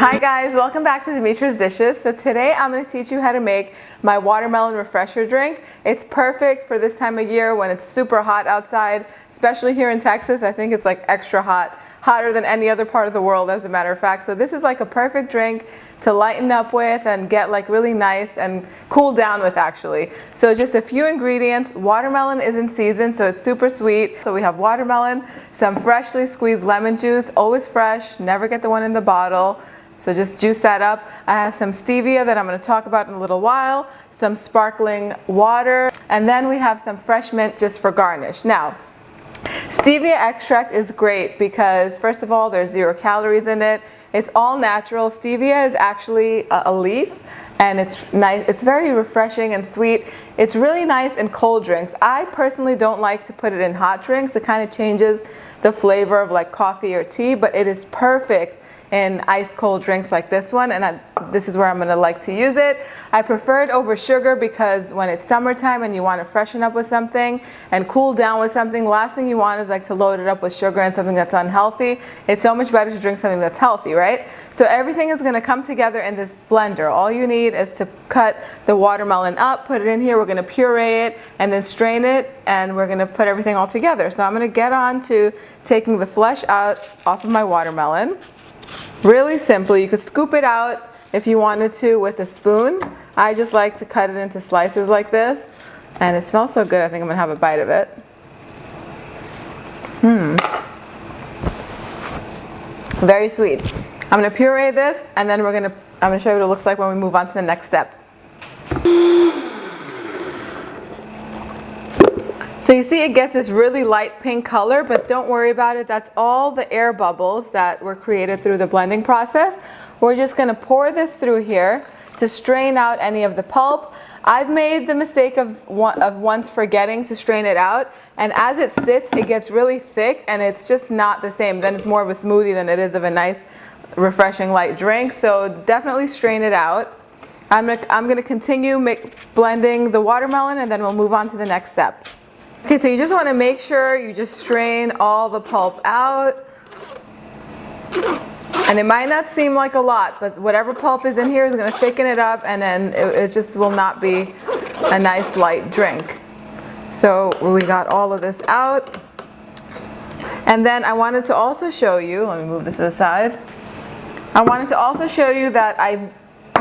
Hi guys, welcome back to Dimitra's Dishes. So today I'm going to teach you how to make my watermelon refresher drink. It's perfect for this time of year when it's super hot outside, especially here in Texas. I think it's like extra hot, hotter than any other part of the world as a matter of fact. So this is like a perfect drink to lighten up with and get like really nice and cool down with actually. So just a few ingredients. Watermelon is in season, so it's super sweet. So we have watermelon, some freshly squeezed lemon juice, always fresh, never get the one in the bottle. So just juice that up. I have some stevia that I'm going to talk about in a little while, some sparkling water, and then we have some fresh mint just for garnish. Now, stevia extract is great because first of all, there's 0 calories in it. It's all natural. Stevia is actually a leaf and it's nice. It's very refreshing and sweet. It's really nice in cold drinks. I personally don't like to put it in hot drinks. It kind of changes the flavor of like coffee or tea, but it is perfect in ice cold drinks like this one, and this is where I'm going to like to use it. I prefer it over sugar because when it's summertime and you want to freshen up with something and cool down with something, last thing you want is like to load it up with sugar and something that's unhealthy. It's so much better to drink something that's healthy, right? So everything is going to come together in this blender. All you need is to cut the watermelon up, put it in here, we're going to puree it and then strain it, and we're going to put everything all together. So I'm going to get on to taking the flesh out off of my watermelon. Really simple. You could scoop it out if you wanted to with a spoon. I just like to cut it into slices like this, and it smells so good. I think I'm gonna have a bite of it. Very sweet. I'm gonna puree this, and then I'm gonna show you what it looks like when we move on to the next step. So you see it gets this really light pink color, but don't worry about it. That's all the air bubbles that were created through the blending process. We're just going to pour this through here to strain out any of the pulp. I've made the mistake of once forgetting to strain it out, and as it sits, it gets really thick, and it's just not the same. Then it's more of a smoothie than it is of a nice, refreshing light drink. So definitely strain it out. I'm going to continue blending the watermelon, and then we'll move on to the next step. Okay, so you just want to make sure you just strain all the pulp out. And it might not seem like a lot, but whatever pulp is in here is going to thicken it up, and then it just will not be a nice light drink. So we got all of this out. And then I wanted to also show you, let me move this to the side. I wanted to also show you that I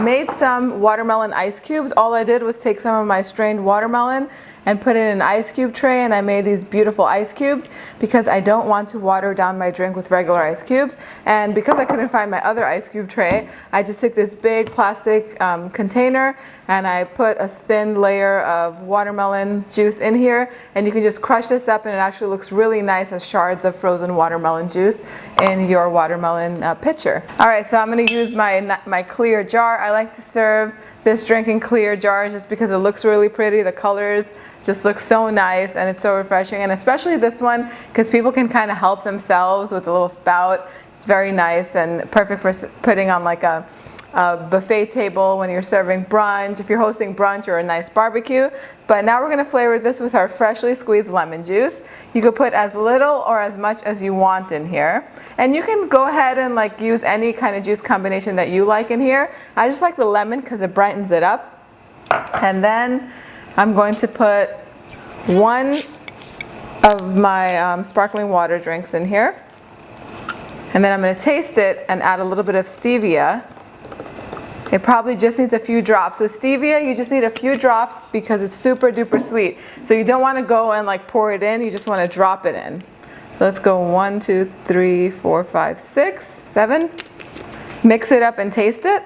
made some watermelon ice cubes. All I did was take some of my strained watermelon and put it in an ice cube tray, and I made these beautiful ice cubes because I don't want to water down my drink with regular ice cubes. And because I couldn't find my other ice cube tray, I just took this big plastic container and I put a thin layer of watermelon juice in here, and you can just crush this up and it actually looks really nice as shards of frozen watermelon juice in your watermelon pitcher. Alright, so I'm going to use my clear jar. I like to serve this drink in clear jars just because it looks really pretty. The colors just look so nice and it's so refreshing, and especially this one because people can kind of help themselves with a little spout. It's very nice and perfect for putting on like a buffet table when you're serving brunch, if you're hosting brunch or a nice barbecue. But now we're going to flavor this with our freshly squeezed lemon juice. You could put as little or as much as you want in here, and you can go ahead and like use any kind of juice combination that you like in here. I just like the lemon because it brightens it up. And then I'm going to put one of my sparkling water drinks in here, and then I'm going to taste it and add a little bit of stevia. It probably just needs a few drops. So stevia, you just need a few drops because it's super duper sweet. So you don't want to go and like pour it in, you just want to drop it in. So let's go 1, 2, 3, 4, 5, 6, 7. Mix it up and taste it.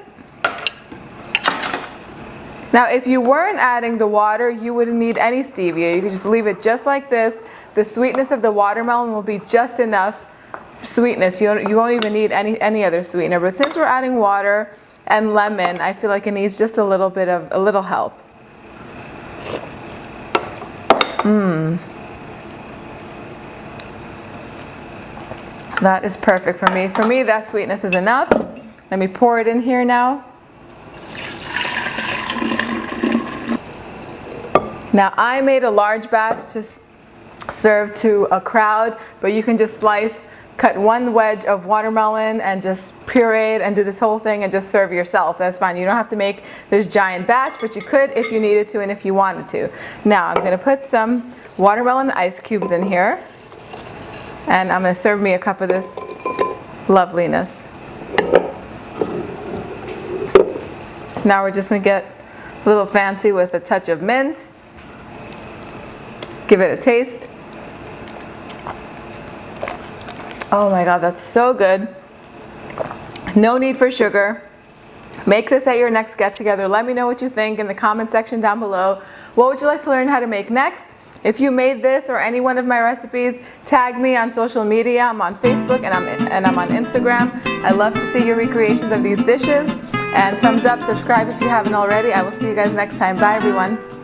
Now if you weren't adding the water, you wouldn't need any stevia. You could just leave it just like this. The sweetness of the watermelon will be just enough sweetness. You won't even need any other sweetener. But since we're adding water and lemon, I feel like it needs just a little help. That is perfect for me. For me, that sweetness is enough. Let me pour it in here now. Now I made a large batch to serve to a crowd, but you can just slice cut one wedge of watermelon and just puree it and do this whole thing and just serve yourself. That's fine. You don't have to make this giant batch, but you could if you needed to and if you wanted to. Now I'm going to put some watermelon ice cubes in here, and I'm going to serve me a cup of this loveliness. Now we're just going to get a little fancy with a touch of mint. Give it a taste. Oh my God, that's so good. No need for sugar. Make this at your next get-together. Let me know what you think in the comment section down below. What would you like to learn how to make next? If you made this or any one of my recipes, tag me on social media. I'm on Facebook and I'm on Instagram. I love to see your recreations of these dishes. And thumbs up, subscribe if you haven't already. I will see you guys next time. Bye everyone.